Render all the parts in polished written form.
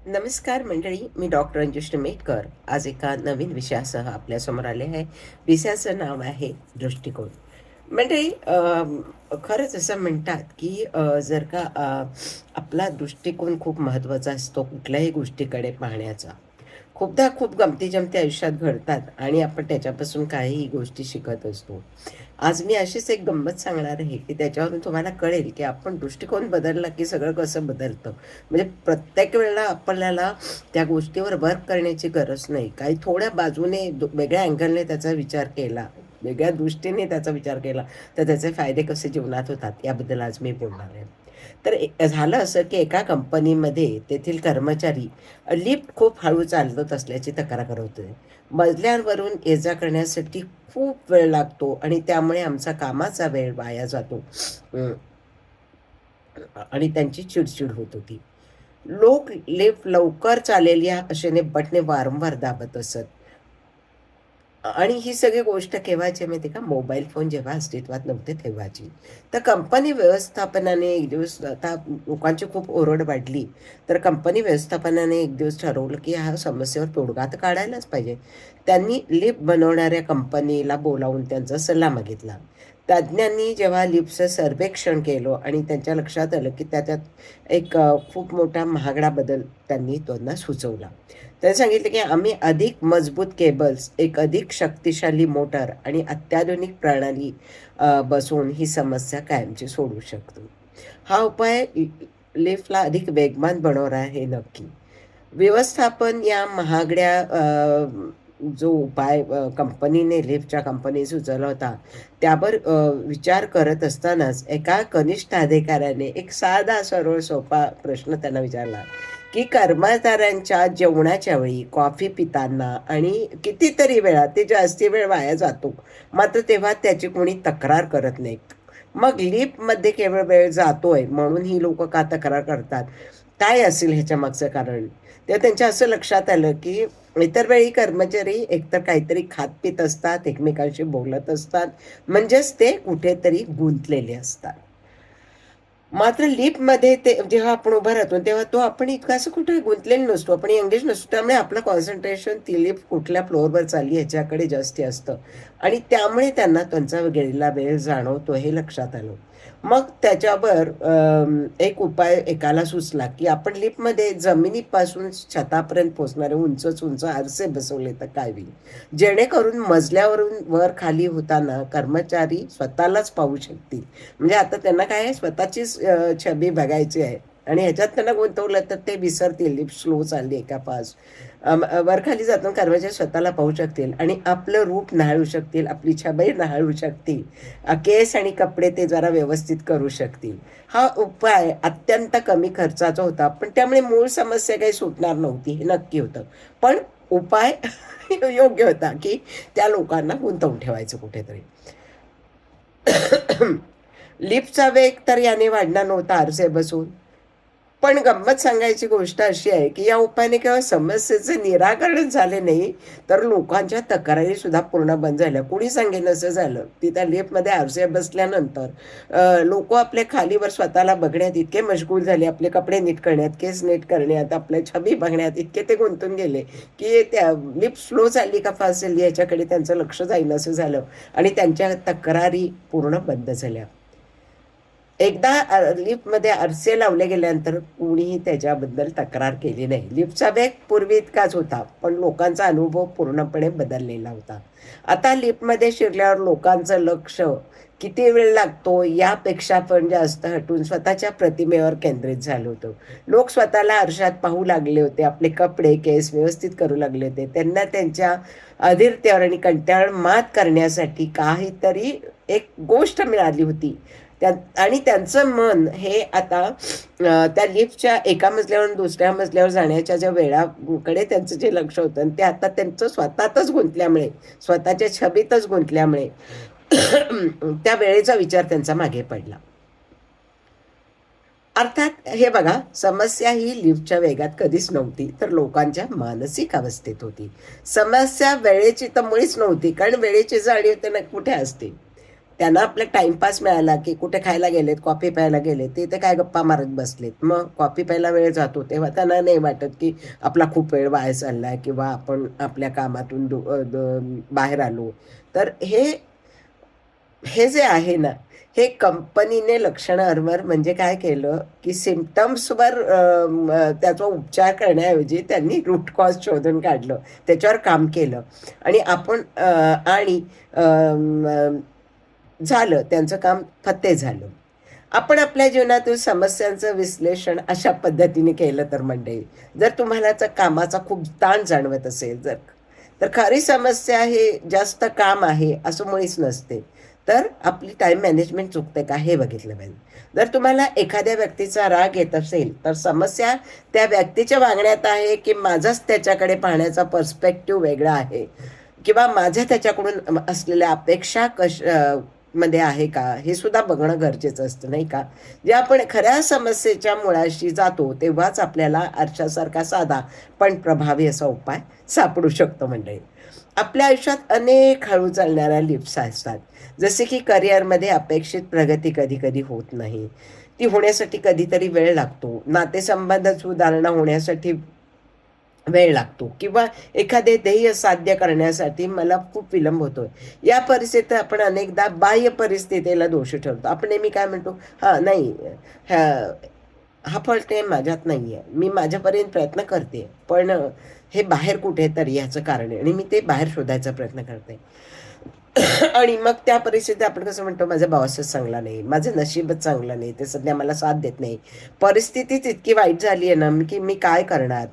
नमस्कार मंडळी, मी डॉक्टर अंजुष मेटकर आज एका नवीन विषयासह आपल्यासमोर आले आहे. विषयाचं नाव आहे दृष्टिकोन. मंडळी, खरंच असं म्हणतात की जर का आपला दृष्टिकोन खूप महत्त्वाचा असतो कुठल्याही गोष्टीकडे पाहण्याचा. खूपदा खूप गमती-जमती आयुष्यात घडतात आणि आपण त्याच्यापासून काहीही गोष्टी शिकत असतो. आज मी अशीच एक गंमत सांगणार आहे, की त्याच्यावरून तुम्हाला कळेल, की आपण दृष्टिकोन बदलला, की सगळं कसं बदलतं. म्हणजे प्रत्येक वेळेला आपल्याला त्या गोष्टीवर वर्क करण्याची गरज नाही. काही थोड्या बाजूने वेगळ्या अँगलने त्याचा विचार केला, वेगळ्या दृष्टीने त्याचा विचार केला, तर त्याचे फायदे कसे जीवनात होतात, याबद्दल आज मी बोलणार आहे. तर झालं असं, की एका कंपनीमध्ये तेथील कर्मचारी लिफ्ट खूप हळू चालवत असल्याची तक्रार करत होते. मजल्यावरून ये-जा करण्यासाठी खूप वेळ लागतो आणि त्यामुळे आमचा कामाचा वेळ वाया जातो. अ, आणि त्यांची चिड होत होती. लोक लिफ्ट लवकर चालेल या आशेने बटणे वारंवार दाबत असत. आणि ही सगळी गोष्ट केव्हाची माहिती आहे का? मोबाईल फोन जेव्हा अस्तित्वात नव्हते तेव्हाची. तर कंपनी व्यवस्थापनाने एक दिवस, आता लोकांची खूप ओरड वाढली, तर कंपनी व्यवस्थापनाने एक दिवस ठरवलं, की ह्या समस्येवर तोडगा तर काढायलाच पाहिजे. त्यांनी लिफ्ट बनवणाऱ्या कंपनीला बोलावून त्यांचा सल्ला मागितला. तज्ञांनी जेव्हा लिफ्टचं सर्वेक्षण केलं आणि त्यांच्या लक्षात आलं, की त्याच्यात एक खूप मोठा महागडा बदल त्यांनी त्यांना सुचवला. त्यांनी सांगितलं, की आम्ही अधिक मजबूत केबल्स, एक अधिक शक्तिशाली मोटर आणि अत्याधुनिक प्रणाली बसवून ही समस्या कायमची सोडवू शकतो. हा उपाय लिफ्टला अधिक वेगवान बनवणार आहे नक्की. व्यवस्थापन या महागड्या जो उपाय कंपनीने लिफ्टच्या कंपनी सुचवला होता, त्यावर विचार करत असतानाच एका कनिष्ठ अधिकाऱ्याने एक साधा, सरळ, सोपा प्रश्न त्यांना विचारला, की कर्मचाऱ्यांच्या जेवणाच्या वेळी, कॉफी पिताना आणि कितीतरी वेळा ते जास्ती वेळ वाया जातो. मात्र तेव्हा त्याची कोणी तक्रार करत नाही. मग लिफ्टमध्ये केवळ वेळ जातोय म्हणून ही लोकं का तक्रार करतात? काय असेल ह्याच्या मागचं कारण? तेव्हा त्यांच्या असं लक्षात आलं, की इतर वेळी कर्मचारी एकतर काहीतरी खात-पीत असतात, एकमेकांशी बोलत असतात, म्हणजेच ते कुठेतरी गुंतलेले असतात. मात्र लिफ्टमध्ये ते जेव्हा आपण उभा राहतो, तेव्हा आपण इतका असं कुठे गुंतलेलो नसतो. आपण एंगेज नसतो. त्यामुळे आपलं कॉन्सन्ट्रेशन ती लिफ्ट कुठल्या फ्लोअरवर चालली ह्याच्याकडे जास्ती असतं आणि त्यामुळे त्यांना त्यांचा गेलेला वेळ जाणवतो हे लक्षात आलं. मग त्याच्यावर एक उपाय एकाला सुचला, की आपण लिफ्टमध्ये जमिनीपासून छतापर्यंत पोहोचणारे उंचच उंच आरसे बसवले तर काय होईल? जेणेकरून मजल्यावरून वर खाली होताना कर्मचारी स्वतःलाच पाहू शकतील. म्हणजे आता त्यांना काय आहे, स्वतःचीच छबी बघायची आहे आणि ह्याच्यात त्यांना गुंतवलं तर ते विसरतील लिफ्ट स्लो चालली आहे का फास्ट. वर-खाली जाताना कर्मचारी स्वतःला पाहू शकतील आणि आपलं रूप न्याहाळू शकतील, आपली छबी न्याहाळू शकतील. केस आणि कपडे ते जरा व्यवस्थित करू शकतील. हा उपाय अत्यंत कमी खर्चाचा होता, पण त्यामुळे मूळ समस्या काही सुटणार नव्हती, हे नक्की होतं. पण उपाय योग्य होता, की त्या लोकांना गुंतवून ठेवायचं कुठेतरी. लिफ्टचा वेग तर याने वाढणार नव्हता आरसे बसवून. पण गंमत सांगायची गोष्ट अशी आहे, की या उपायाने केवळ समस्येचे निराकरण झाले नाही, तर लोकांच्या तक्रारीसुद्धा पूर्ण बंद झाल्या. कुणी सांगेन असं झालं, की त्या लिफ्टमध्ये आरसे बसल्यानंतर आपल्या खालीवर स्वतःला बघण्यात इतके मशगूल झाले, आपले कपडे नीट करण्यात, केस नीट करण्यात, आपल्या छबी बघण्यात इतके ते गुंतून गेले, की त्या लिफ्ट स्लो चालली का फास्ट चालली याच्याकडे त्यांचं लक्ष जाईनासं झालं आणि त्यांच्या तक्रारी पूर्ण बंद झाल्या. एकदा लिफ्टमध्ये आरसे लावले गेल्यानंतर कोणीही त्याच्याबद्दल तक्रार केली नाही. लिफ्टचा वेग पूर्वी इतकाच होता, पण लोकांचा अनुभव पूर्णपणे बदललेला होता. आता लिफ्टमध्ये शिरल्यावर लोकांचं लक्ष किती वेळ लागतो यापेक्षा पण जास्त हटून स्वतःच्या प्रतिमेवर केंद्रित झालं होतं. लोक स्वतःला आरशात पाहू लागले होते. आपले कपडे, केस व्यवस्थित करू लागले होते. त्यांना त्यांच्या अधीरतेवर आणि कंटाळावर मात करण्यासाठी काहीतरी एक गोष्ट मिळाली होती. त्या आणि त्यांचं मन हे आता त्या लिफ्टच्या एका मजल्यावरून दुसऱ्या मजल्यावर जाण्याच्या ज्या वेळाकडे त्यांचं जे लक्ष होतं आणि ते आता त्यांचं स्वतःतच गुंतल्यामुळे, स्वतःच्या छबीतच गुंतल्यामुळे त्या वेळेचा विचार त्यांचा मागे पडला. अर्थात हे बघा, समस्या ही लिफ्टच्या वेगात कधीच नव्हती, तर लोकांच्या मानसिक अवस्थेत होती. समस्या वेळेची तर मुळीच नव्हती, कारण वेळेची जाणीव त्यांना कुठे असते. त्यांना आपला टाइमपास मिळाला की कुठे खायला गेलेत, कॉफी प्यायला गेले, ते ते काय गप्पा मारत बसलेत. मग कॉफी प्यायला वेळ जातो तेव्हा त्यांना नाही वाटत की आपला खूप वेळ वाया चाललाय किंवा आपण आपल्या कामातून बाहेर आलो. तर हे जे आहे ना, हे कंपनीने लक्षणांवर म्हणजे काय केलं, की सिम्प्टम्सवर त्याचा उपचार करण्याऐवजी त्यांनी रूट कॉज शोधून काढलं. त्याच्यावर काम केलं आणि आणि झालं त्यांचं काम फत्ते झालं. आपण आपल्या जीवनातील समस्यांचं विश्लेषण अशा पद्धतीने केलं तर मंडळी, जर तुम्हाला कामाचा खूप ताण जाणवत असेल तर खरी समस्या हे जास्त काम आहे असं मुळीच नसते. तर आपली टाईम मॅनेजमेंट चुकते का हे बघितलं पाहिजे. जर तुम्हाला एखाद्या व्यक्तीचा राग येत असेल तर समस्या त्या व्यक्तीच्या वागण्यात आहे की माझाच त्याच्याकडे पाहण्याचा पर्स्पेक्टिव्ह वेगळा आहे किंवा माझ्या त्याच्याकडून असलेल्या अपेक्षा मध्ये आहे का हे सुद्धा बघणं गरजेचं असतं नाही का. जे आपण खऱ्या समस्येच्या मुळाशी जातो तेव्हाच आपल्याला आरशासारखा साधा पण प्रभावी असा उपाय सापडू शकतो मंडळी. आपल्या आयुष्यात अनेक हळू चालणाऱ्या लिफ्ट्स असतात. जसे की करिअरमध्ये अपेक्षित प्रगती कधी कधी होत नाही. ती होण्यासाठी कधीतरी वेळ लागतो. नातेसंबंध सुधारणा होण्यासाठी वेळ लागतो किंवा एखादे ध्येय साध्य करण्यासाठी मला खूप विलंब होतोय. या परिस्थितीत आपण अनेकदा बाह्य परिस्थितीला दोषी ठरतो. आपण नेहमी काय म्हणतो, हा नाही, हा हा फॉल्ट आहे माझ्यात नाहीये, मी माझ्यापर्यंत प्रयत्न करते, पण हे बाहेर कुठेतरी ह्याचं कारण आहे आणि मी ते बाहेर शोधायचा प्रयत्न करते. आणि मग त्या परिस्थितीत आपण कसं म्हणतो, माझा बॉसच चांगला नाही, माझं नशीबच चांगलं नाही, ते सध्या मला साथ देत नाही, परिस्थितीच इतकी वाईट झाली आहे ना की मी काय करणार.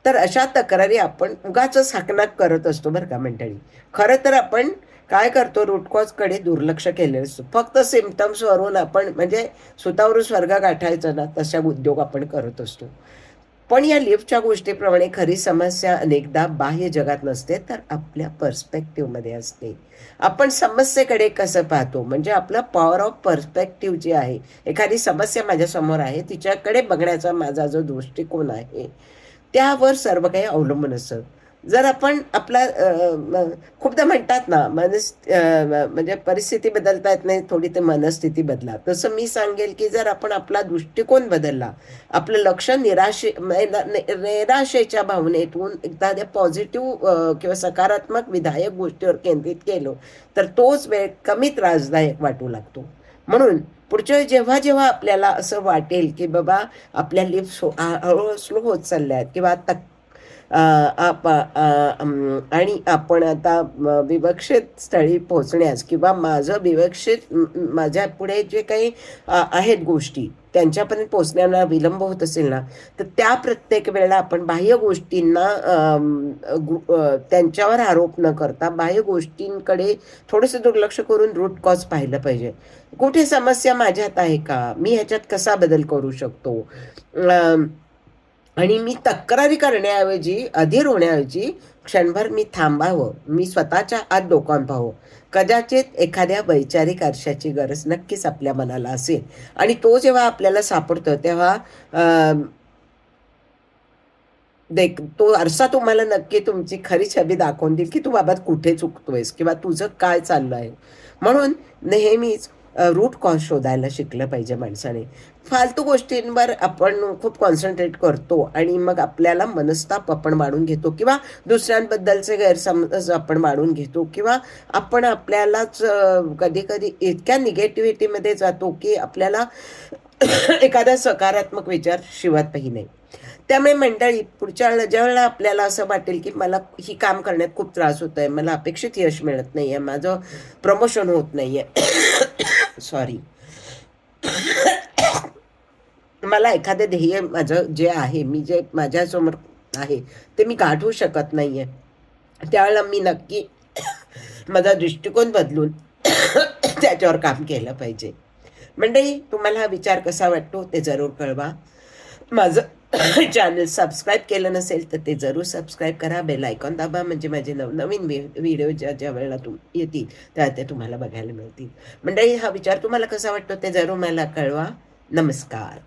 तर अशा तक्रारी आपण उगाचच हाकनाक करत असतो बरं का मंडळी. खरं तर आपण काय करतो, रूट कॉजकडे दुर्लक्ष केलेलं असतं. फक्त सिम्प्टम्सवरून आपण म्हणजे स्वतःवरून स्वर्ग गाठायचं ना तशा उद्योग आपण करत असतो. पण या लिफ्टच्या गोष्टीप्रमाणे खरी समस्या अनेकदा बाह्य जगात नसते तर आपल्या पर्स्पेक्टिव्हमध्ये असते. आपण समस्येकडे कसं पाहतो म्हणजे आपलं पॉवर ऑफ पर्स्पेक्टिव्ह जे आहे, एखादी समस्या माझ्यासमोर आहे तिच्याकडे बघण्याचा माझा जो दृष्टिकोन आहे त्यावर सर्व काही अवलंबून असतं. जर आपण खूपदा म्हणतात ना, म्हणजे परिस्थिती बदलता येत नाही, थोडी ते मनस्थिती बदला. तसं मी सांगेल की जर आपण आपला दृष्टिकोन बदलला, आपलं लक्ष निराशेच्या भावनेतून एखाद्या पॉझिटिव्ह किंवा सकारात्मक विधायक गोष्टीवर केंद्रित केलं तर तोच वेळ कमी त्रासदायक वाटू लागतो. म्हणून पुढच्या वेळी जेव्हा जेव्हा आपल्याला असं वाटेल की बाबा आपल्या लिफ्ट हळूहळू स्लो होत चालल्या आहेत किंवा आता आणि आपण आता विवक्षित स्थळी पोहोचण्यास किंवा माझं माझ्या पुढे जे काही आहेत गोष्टी त्यांच्यापर्यंत पोहोचण्याला विलंब होत असेल ना, तर त्या प्रत्येक वेळेला आपण बाह्य गोष्टींना त्यांच्यावर आरोप न करता बाह्य गोष्टींकडे थोडंसं दुर्लक्ष करून रूट कॉज पाहिलं पाहिजे. कुठे समस्या माझ्यात आहे का, मी ह्याच्यात कसा बदल करू शकतो, आणि मी तक्रारी करण्याऐवजी अधीर होण्याऐवजी क्षणभर मी थांबावं, मी स्वतःच्या आत डोकावून पाहावं. कदाचित एखाद्या वैचारिक आरशाची गरज नक्कीच आपल्या मनाला असेल आणि तो जेव्हा आपल्याला सापडतो तेव्हा तो आरसा तुम्हाला नक्की तुमची खरी छबी दाखवून देईल की तू बाबा कुठे चुकतोयस किंवा तुझं काय चाललं आहे. म्हणून नेहमीच रूट कॉज शोधायला शिकलं पाहिजे माणसाने. फालतू गोष्टींवर आपण खूप कॉन्सन्ट्रेट करतो आणि मग आपल्याला मनस्ताप आपण वाढून घेतो किंवा दुसऱ्यांबद्दलचे गैरसमज आपण वाढून घेतो किंवा आपण आपल्यालाच कधी कधी इतक्या निगेटिव्हिटीमध्ये जातो की आपल्याला एखादा सकारात्मक विचार शिवतही नाही. त्यामुळे मंडळी पुढच्या वेळेला ज्यावेळेला आपल्याला असं वाटेल की मला ही काम करण्यात खूप त्रास होत आहे, मला अपेक्षित यश मिळत नाही आहे, माझं प्रमोशन होत नाही आहे, सॉरी, मला एखादं ध्येय माझं जे आहे, मी जे माझ्यासमोर आहे ते मी गाठवू शकत नाही आहे, त्यावेळेला मी नक्की माझा दृष्टिकोन बदलून त्याच्यावर काम केलं पाहिजे. मंडळी, तुम्हाला हा विचार कसा वाटतो ते जरूर कळवा. माझं चॅनल सबस्क्राईब केलं नसेल तर ते जरूर सबस्क्राईब करा. बेल आयकॉन दाबा म्हणजे माझे नवनवीन व्हिडिओ ज्या वेळेला येतील त्या ते तुम्हाला बघायला मिळतील. मंडळी, हा विचार तुम्हाला कसा वाटतो ते जरूर मला कळवा. नमस्कार.